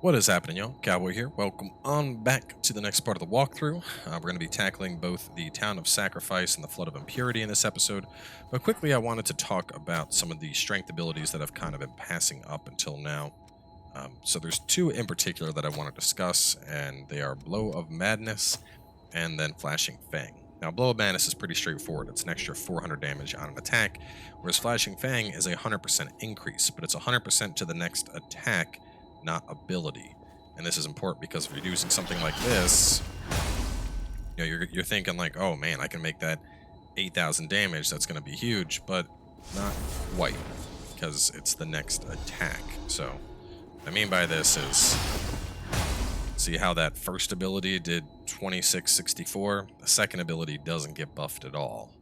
What is happening, y'all? Cowboy here. Welcome on back to the next part of the walkthrough. We're going to be tackling both the Town of Sacrifice and the Flood of Impurity in this episode. But quickly, I wanted to talk about some of the strength abilities that I've kind of been passing up until now. So there's two in particular that I want to discuss, and they are Blow of Madness and then Flashing Fang. Now, Blow of Madness is pretty straightforward. It's an extra 400 damage on an attack, whereas Flashing Fang is a 100% increase, but it's 100% to the next attack, not ability. And this is important because if you're using something like this, you know, you're thinking like, oh man, I can make that 8,000 damage. That's going to be huge, but not quite, because it's the next attack. So what I mean by this is, see how that first ability did 2664? The second ability doesn't get buffed at all.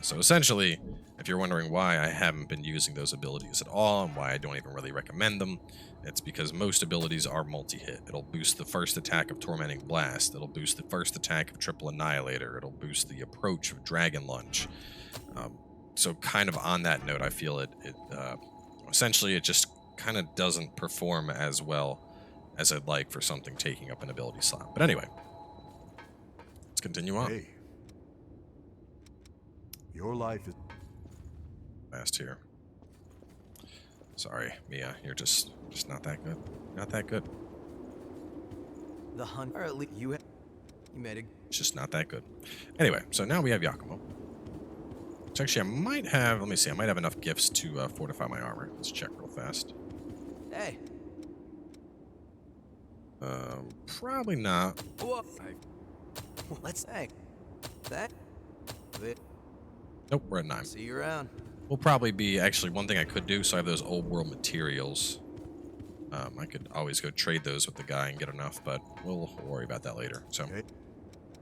So essentially, if you're wondering why I haven't been using those abilities at all and why I don't even really recommend them, it's because most abilities are multi-hit. It'll boost the first attack of Tormenting Blast, it'll boost the first attack of Triple Annihilator, it'll boost the approach of Dragon Lunge. So kind of on that note, I feel essentially it just kind of doesn't perform as well as I'd like for something taking up an ability slot. But anyway, let's continue on. Hey. Your life is Fast here. Sorry, Mia, you're just not that good. Not that good. The hunt, or at least you made it. It's just not that good. Anyway, so now we have Yakumo. So actually, I might have, let me see, I might have enough gifts to fortify my armor. Let's check real fast. Hey. Probably not. Whoa. Let's say that. Nope, we're at 9. See you around. We'll probably be, actually, one thing I could do, so I have those old world materials. I could always go trade those with the guy and get enough, but we'll worry about that later. So, okay.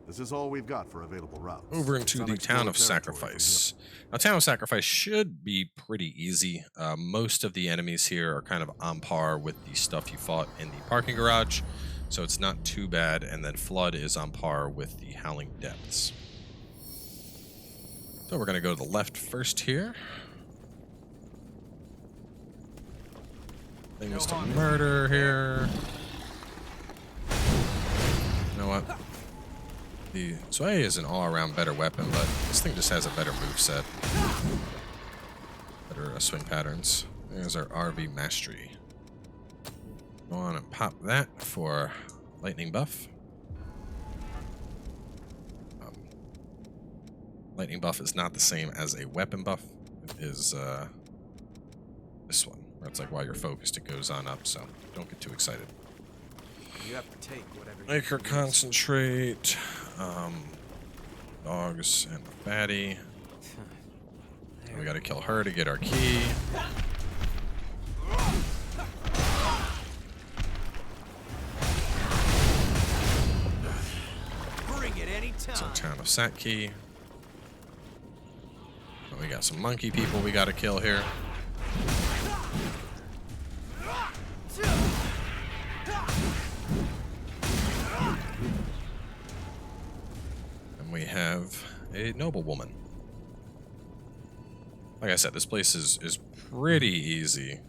This is all we've got for available routes. over into the Town of Sacrifice. Now, Town of Sacrifice should be pretty easy. Most of the enemies here are kind of on par with the stuff you fought in the parking garage, so it's not too bad. And then Flood is on par with the Howling Depths. So we're going to go to the left first here. Things to murder here. You know what? The Zwei is an all-around better weapon, but this thing just has a better moveset. Better swing patterns. There's our RV Mastery. Go on and pop that for lightning buff. Lightning buff is not the same as a weapon buff. It is this one, where it's like while you're focused, it goes on up, so don't get too excited. You have to take whatever. Make her concentrate. Dogs and the fatty. We gotta kill her to get our key. Bring it anytime. So Town of Sat key. Oh, we got some monkey people we gotta kill here. And we have a noblewoman. Like I said, this place is pretty easy.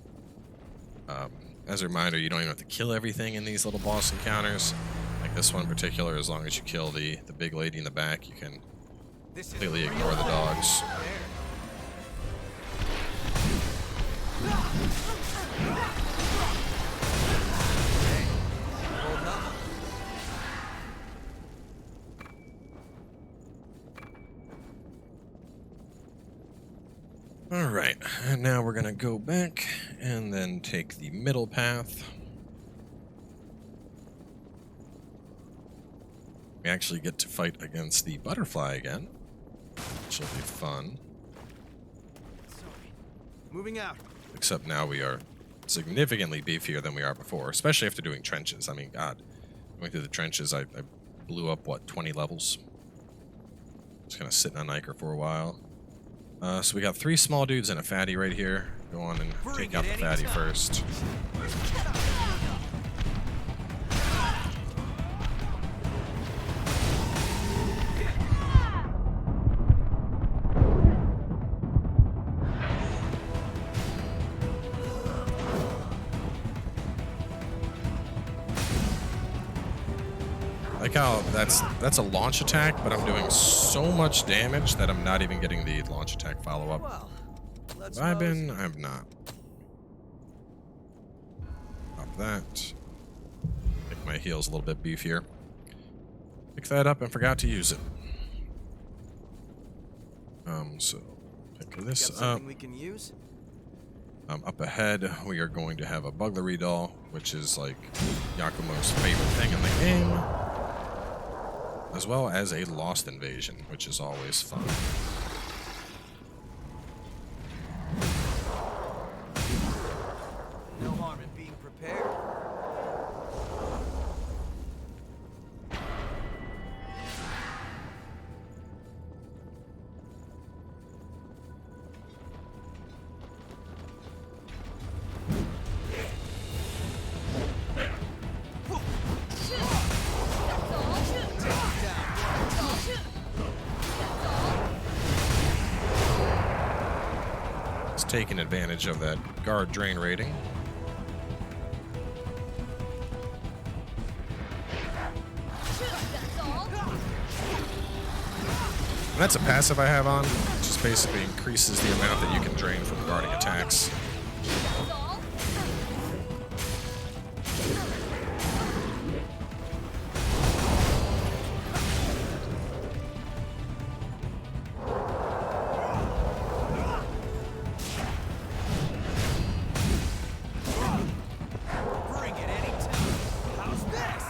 As a reminder, you don't even have to kill everything in these little boss encounters. Like this one in particular, as long as you kill the big lady in the back, you can completely ignore the dogs. Alright, and now we're gonna go back and then take the middle path. We actually get to fight against the butterfly again, which will be fun. Sorry. Moving out. Except now we are significantly beefier than we are before, especially after doing trenches. I mean, God, going through the trenches, I blew up, what, 20 levels? Just kind of sitting on Iker for a while. So we got 3 small dudes and a fatty right here. Go on and take out the fatty first. Like how that's a launch attack, but I'm doing so much damage that I'm not even getting the launch attack follow-up. Well, let's Have I mosey. been? I've not. Pop that. Make my heels a little bit beefier. Pick that up and forgot to use it. So pick Got this up. something we can use? Up ahead, we are going to have a Buglery doll, which is like Yakumo's favorite thing in the game, as well as a Lost Invasion, which is always fun. No harm in being prepared. It's taking advantage of that guard drain rating. And that's a passive I have on, which just basically increases the amount that you can drain from guarding attacks. Bring it anytime. How's this?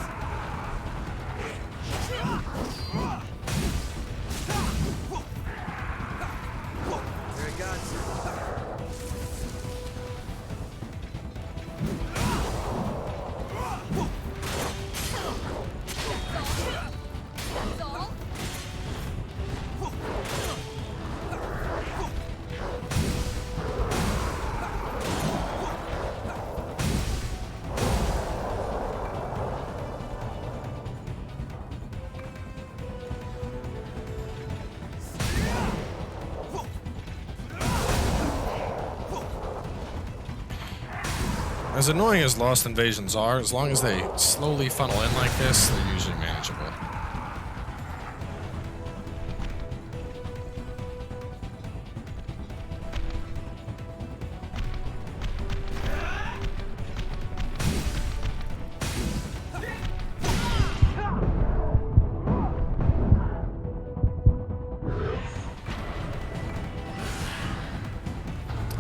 There it goes. As annoying as Lost Invasions are, as long as they slowly funnel in like this, they're usually manageable.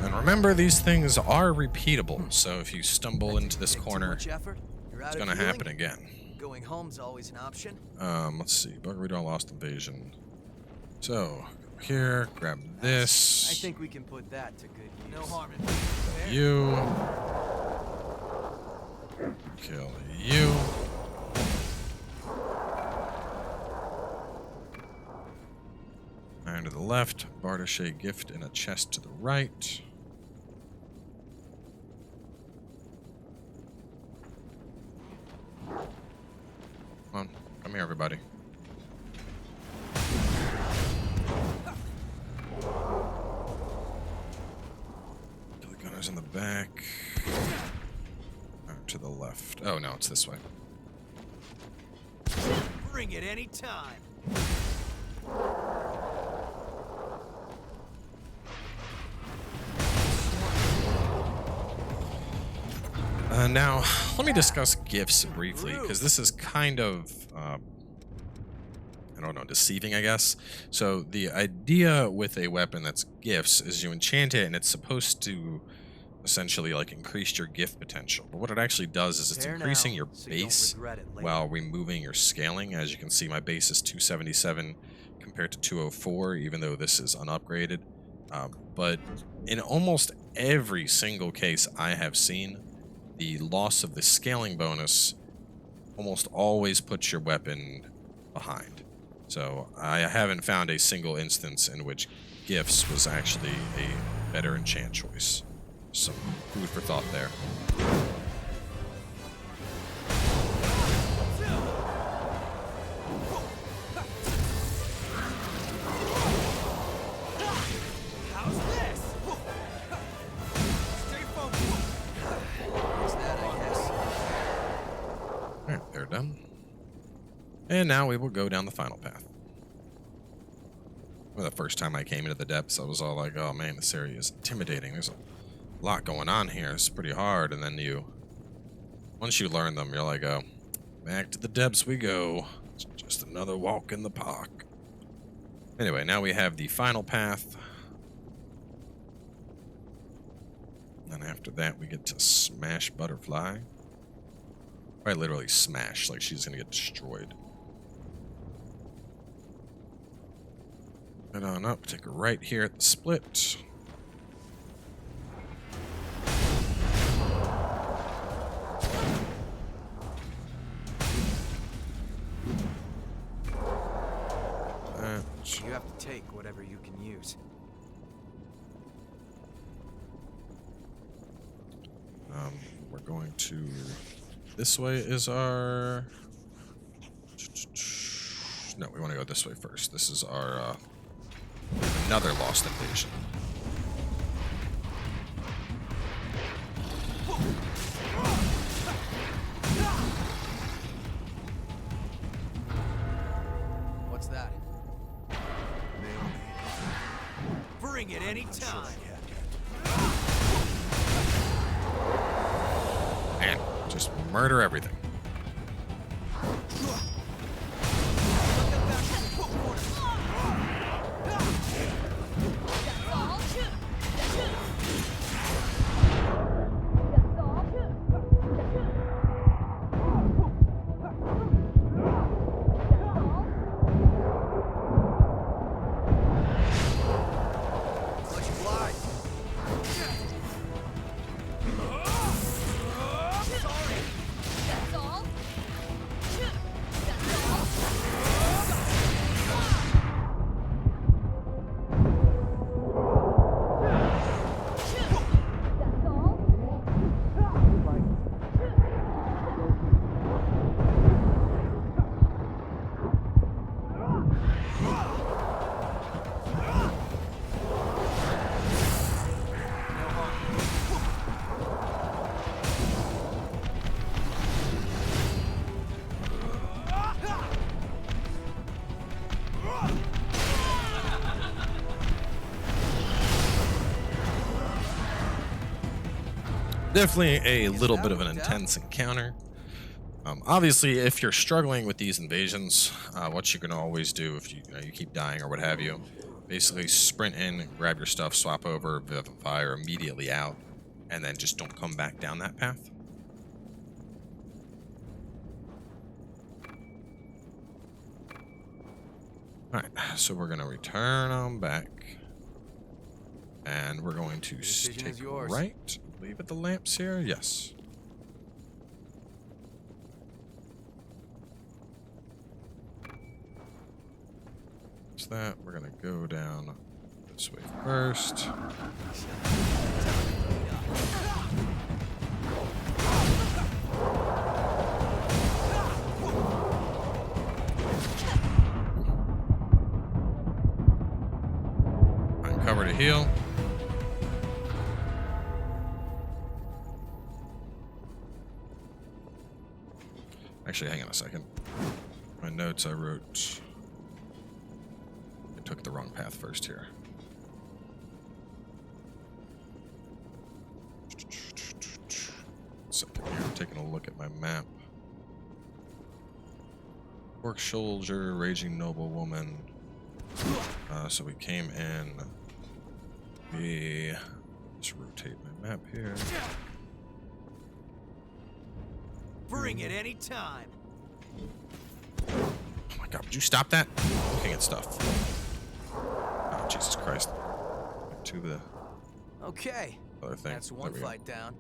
And remember, these things are repeatable, so if you stumble into this Take too corner, much effort, you're out it's of going to healing. happen again. Going home's always an option. Let's see. Buggery doll, Lost Invasion. So, go here, grab this. I think we can put that to good use. No harm in being prepared. You. Kill you. Iron to the left. Bardache gift in a chest to the right. Come on. Come here, everybody. Kill the gunners in the back. To the left. Oh, no, it's this way. Bring it anytime. Now, let me discuss gifts briefly, because this is kind of, I don't know, deceiving, I guess. So, the idea with a weapon that's gifts is you enchant it, and it's supposed to essentially, like, increase your gift potential. But what it actually does is it's Prepare increasing now, your so you don't base regret it later. while removing your scaling. As you can see, my base is 277 compared to 204, even though this is unupgraded. But in almost every single case I have seen, the loss of the scaling bonus almost always puts your weapon behind. So I haven't found a single instance in which gifts was actually a better enchant choice. Some food for thought there. How's this? Stay focused. Is that, I guess? Alright, they're done. And now we will go down the final path. Well, the first time I came into the depths, I was all like, oh man, this area is intimidating. There's a lot going on here. It's pretty hard. And then once you learn them, you're like, oh, back to the depths we go. It's just another walk in the park. Anyway, now we have the final path. And after that, we get to smash Butterfly. Quite literally smash, like she's gonna get destroyed. Head on up, take a right here at the split. You have to take whatever you can use. We're going to... This way is our... No, we want to go this way first. This is our... another lost invasion. What's that? Bring it any time. Man, just murder everything. Definitely a little bit of an intense encounter. Obviously, if you're struggling with these invasions, what you can always do if you keep dying or what have you, basically sprint in, grab your stuff, swap over, vivify, or immediately out, and then just don't come back down that path. Alright, so we're going to return on back. And we're going to take right. Leave at the lamps here. Yes. So that we're going to go down this way first. Cover to heal. Actually, hang on a second. My notes I wrote... I took the wrong path first here. Second here, taking a look at my map. Orc soldier, raging noblewoman. So we came in... Let's rotate my map here. Bring it any time. Oh my god, would you stop that? Looking at stuff. Oh, Jesus Christ. Back to the Okay. other thing. That's one fight down.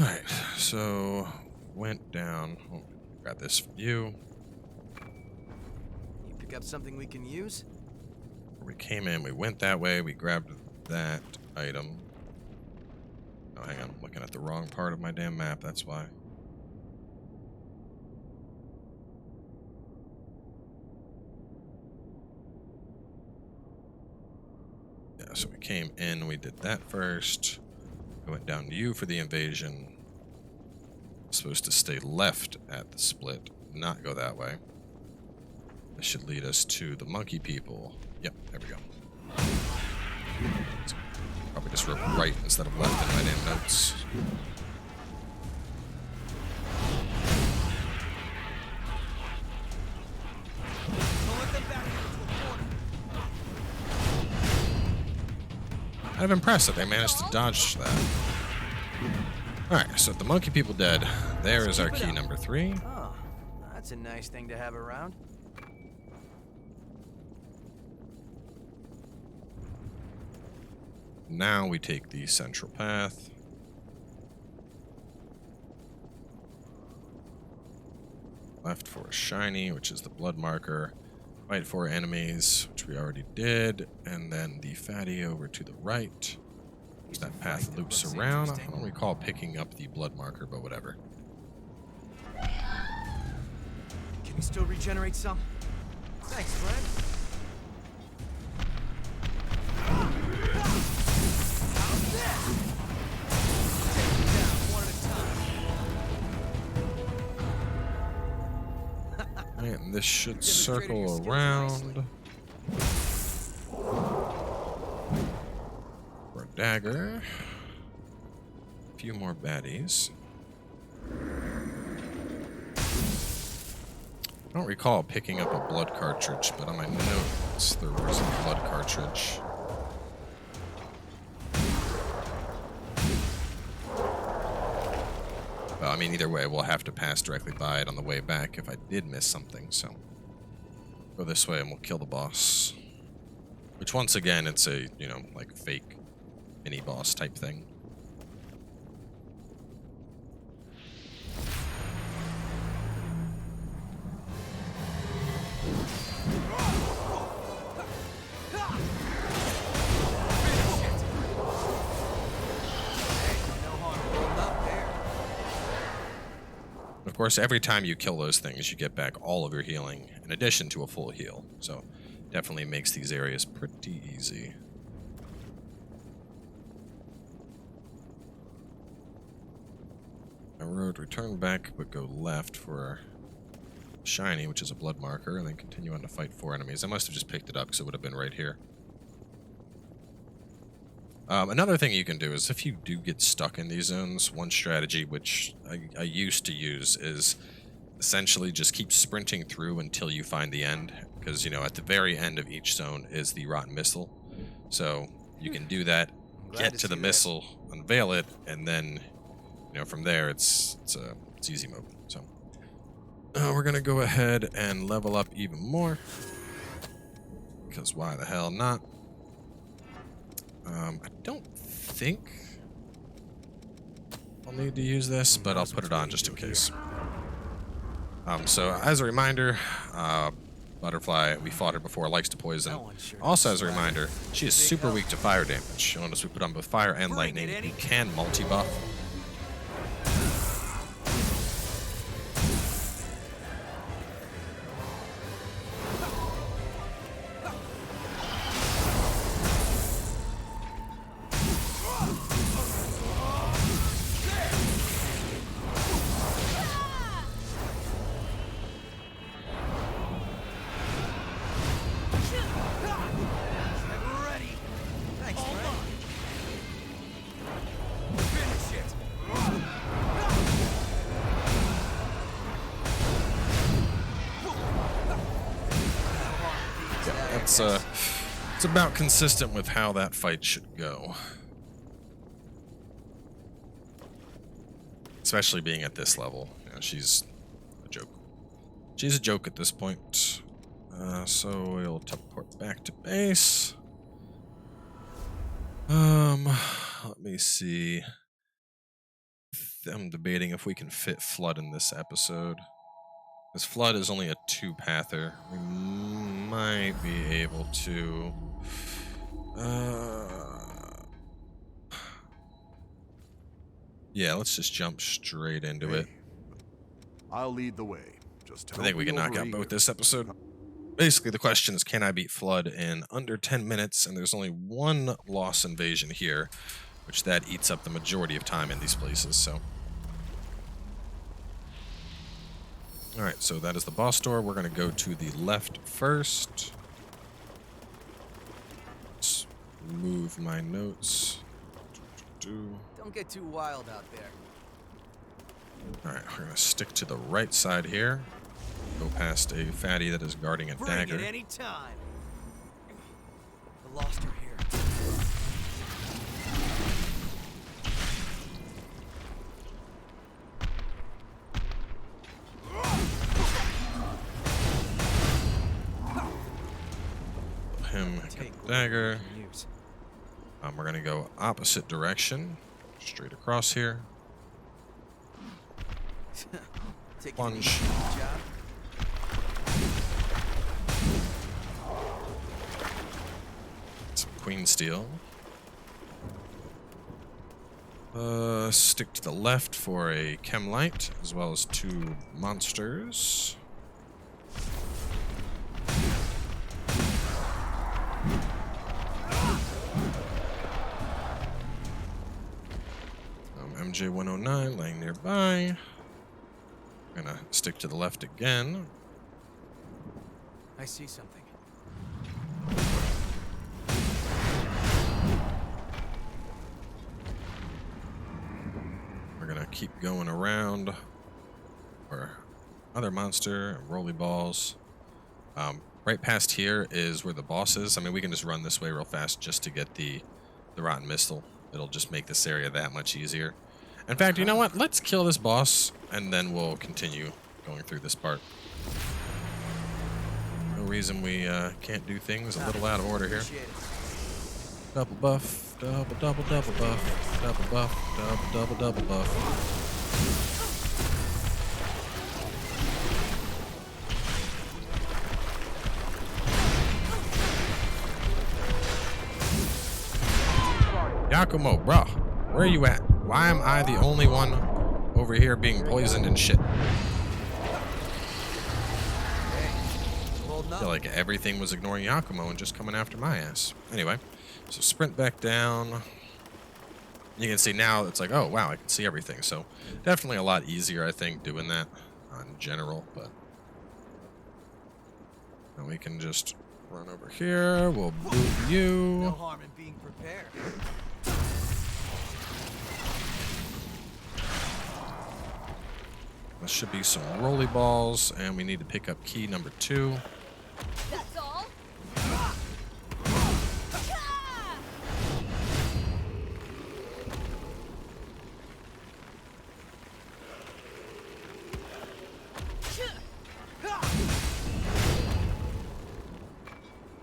Alright, so went down. Oh, grab this from you. You pick up something we can use? We came in, we went that way, we grabbed that item. Oh, hang on, I'm looking at the wrong part of my damn map, that's why. Yeah, so we came in, we did that first. We went down to you for the invasion. Supposed to stay left at the split, not go that way. This should lead us to the monkey people. Yep, there we go. Probably just wrote right instead of left in my damn notes. I'm impressed that they managed to dodge that. Alright, so the monkey people dead. There is our key number 3. Oh, that's a nice thing to have around. Now we take the central path. Left for a shiny, which is the blood marker. Fight for enemies, which we already did. And then the fatty over to the right. That path loops around. I don't recall picking up the blood marker, but whatever. Can we still regenerate some? Thanks, friend. How's this? Take them down one at a time. And this should circle around. For a dagger. A few more baddies. I don't recall picking up a blood cartridge, but on my notes there was a blood cartridge. Well, I mean, either way, we'll have to pass directly by it on the way back if I did miss something, so... Go this way and we'll kill the boss. Which, once again, it's a, you know, like, fake mini-boss type thing. Of course, every time you kill those things, you get back all of your healing, in addition to a full heal. So, definitely makes these areas pretty easy. I wrote return back, but go left for shiny, which is a blood marker, and then continue on to fight 4 enemies. I must have just picked it up because it would have been right here. Another thing you can do is if you do get stuck in these zones, one strategy which I used to use is essentially just keep sprinting through until you find the end, because, you know, at the very end of each zone is the rotten missile. So you can do that, get to the missile, unveil it, and then, you know, from there it's easy mode. So we're gonna go ahead and level up even more, because why the hell not? I don't think I'll need to use this, but I'll put it on just in case. So as a reminder, Butterfly, we fought her before, likes to poison. Also as a reminder, she is super weak to fire damage. You'll notice we put on both fire and lightning. You can multi-buff. It's about consistent with how that fight should go. Especially being at this level. You know, she's a joke. She's a joke at this point. So we'll teleport back to base. Let me see. I'm debating if we can fit Flood in this episode. Because Flood is only a 2-pather. We might be able to... yeah, let's just jump straight into it. I'll lead the way. Just I think we can knock out both this episode. Basically, the question is, can I beat Flood in under 10 minutes? And there's only one loss invasion here, which that eats up the majority of time in these places, so... Alright, so that is the boss door. We're going to go to the left first. Let's move my notes. Don't get too wild out there. Alright, we're going to stick to the right side here. Go past a fatty that is guarding a Bring dagger. it any time. The lost are here. Him get the dagger. We're going to go opposite direction. Straight across here. Plunge. Some queen steel. Stick to the left for a chem light, as well as 2 monsters. MJ109 laying nearby. Gonna stick to the left again. I see something. We're gonna keep going around. Or other monster, rolly balls. Right past here is where the boss is. I mean, we can just run this way real fast just to get the rotten missile. It'll just make this area that much easier. In fact, you know what? Let's kill this boss, and then we'll continue going through this part. No reason we can't do things a little out of order here. Double buff, double buff, double buff, double buff. Yakumo, bro, where are you at? Why am I the only one over here being poisoned and shit? I feel like everything was ignoring Yakumo and just coming after my ass. Anyway, so sprint back down. You can see now it's like, oh wow, I can see everything. So definitely a lot easier, I think, doing that in general. But now we can just run over here. We'll boot you. No harm in being prepared. There should be some rolly balls, and we need to pick up key number 2. That's all?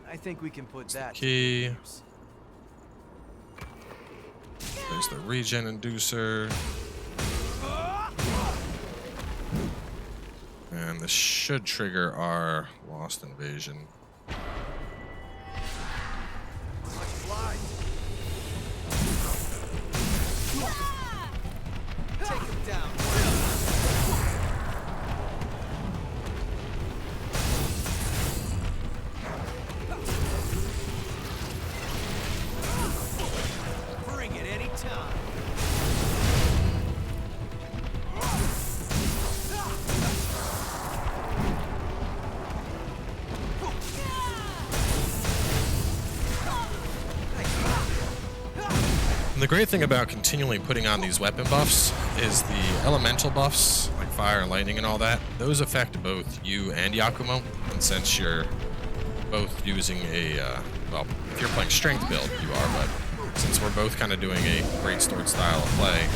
I think we can put that Key. to good use. There's the regen inducer. And this should trigger our lost invasion. Take him down. Bring it any time. And the great thing about continually putting on these weapon buffs is the elemental buffs, like fire and lightning and all that, those affect both you and Yakumo. And since you're both using a, well, if you're playing strength build, you are, but since we're both kind of doing a greatsword style of play,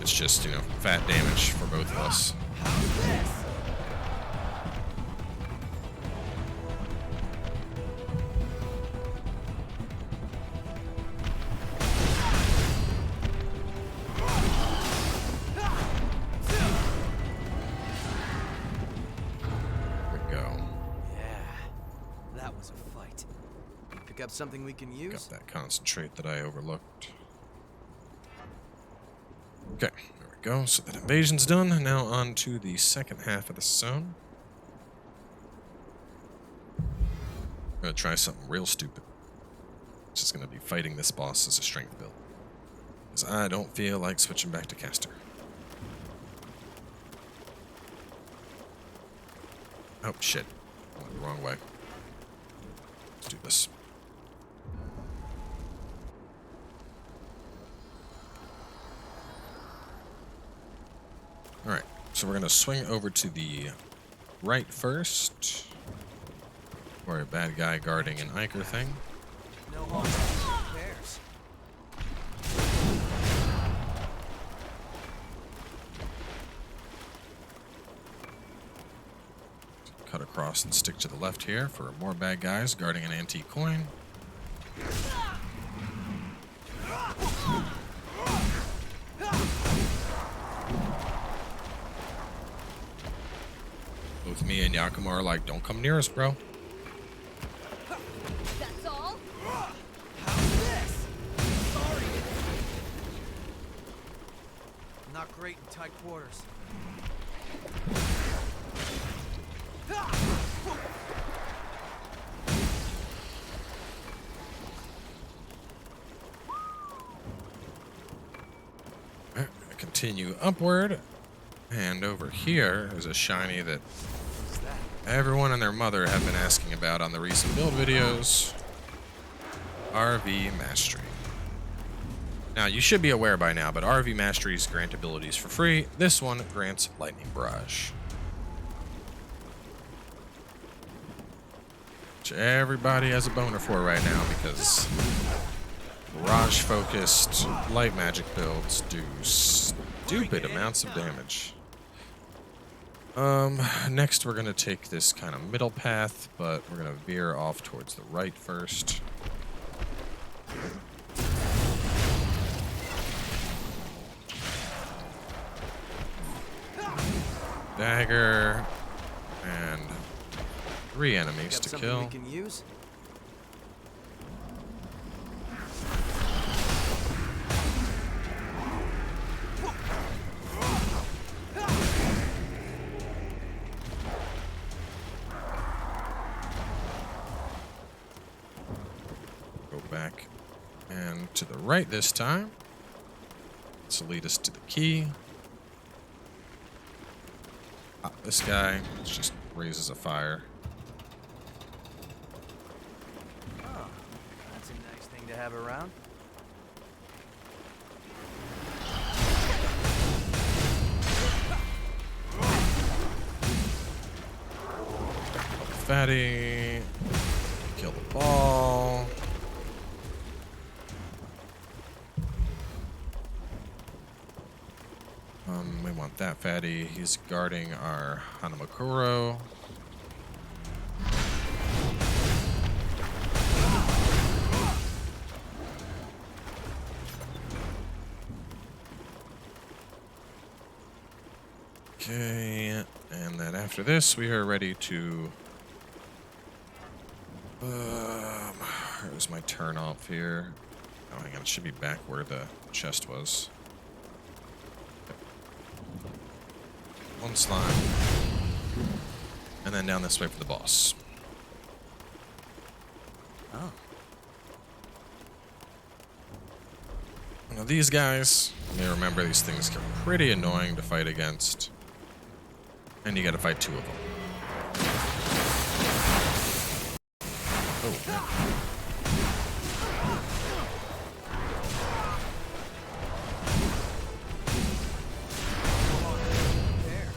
it's just, you know, fat damage for both of us. Pick up something we can use. Got that concentrate that I overlooked. Okay, there we go. So that invasion's done. Now on to the second half of the zone. I'm gonna try something real stupid. Just gonna be fighting this boss as a strength build, because I don't feel like switching back to caster. Oh, shit. I went the wrong way. Let's do this. Alright, so we're going to swing over to the right first. Or a bad guy guarding an Iker thing. No harm. Bears. Cut across and stick to the left here for more bad guys guarding an antique coin. Both me and Yakima are like, don't come near us, bro. That's all? How's this? Sorry. Not great in tight quarters. Continue upward. And over here is a shiny that What's that? everyone and their mother have been asking about on the recent build videos. RV Mastery. Now, you should be aware by now, but RV Masteries grant abilities for free. This one grants Lightning Barrage. Which everybody has a boner for right now because Barrage-focused light magic builds do stupid amounts of damage. Next we're gonna take this kind of middle path, but we're gonna veer off towards the right first. Dagger and 3 enemies Got to something kill. we can use? Go back and to the right this time. This will lead us to the key. This guy just raises a fire. Oh, that's a nice thing to have around. Fatty. Kill the ball. We want that fatty. He's guarding our Hanamakuro. Okay, and then after this, we are ready to. Where's my turn off here? Oh, hang on, it should be back where the chest was. One slime. And then down this way for the boss. Oh. Now these guys, you may remember these things get pretty annoying to fight against. And you gotta fight 2 of them. Oh, man. There.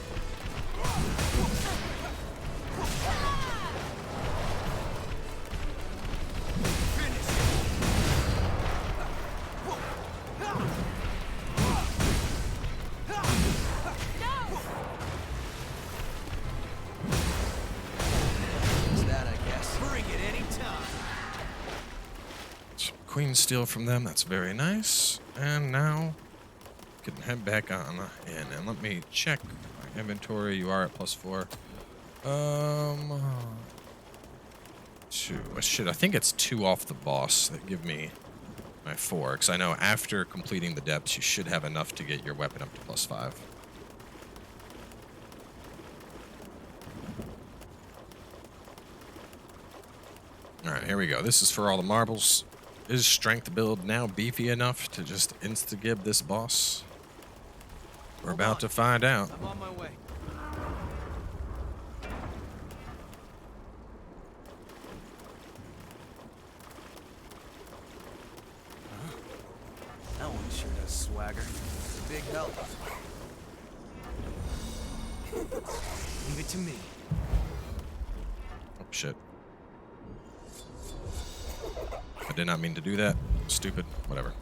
Is that, I guess? Bring it anytime. Some queen steel from them, that's very nice. And now, we can head back on in. And let me check my inventory. You are at +4. 2. Oh, shit, I think it's 2 off the boss that give me my 4. Because I know after completing the depths, you should have enough to get your weapon up to +5. Alright, here we go. This is for all the marbles. Is strength build now beefy enough to just insta-gib this boss? We're about to find out. I'm on my way. help. Leave it to me. Oh, shit. I did not mean to do that. Stupid. Whatever.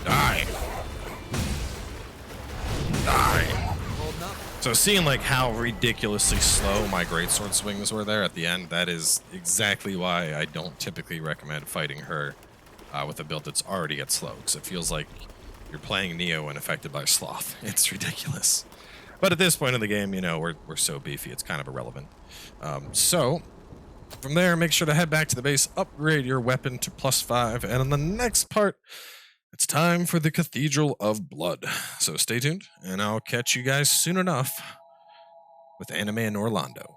Die. Die. Holding up. So seeing like how ridiculously slow my greatsword swings were there at the end, that is exactly why I don't typically recommend fighting her with a build that's already at slow, because it feels like you're playing Neo and affected by sloth. It's ridiculous. But at this point in the game, you know, we're so beefy, it's kind of irrelevant. So from there, make sure to head back to the base, upgrade your weapon to +5, and in the next part, it's time for the Cathedral of Blood. So stay tuned, and I'll catch you guys soon enough with Anime in Orlando.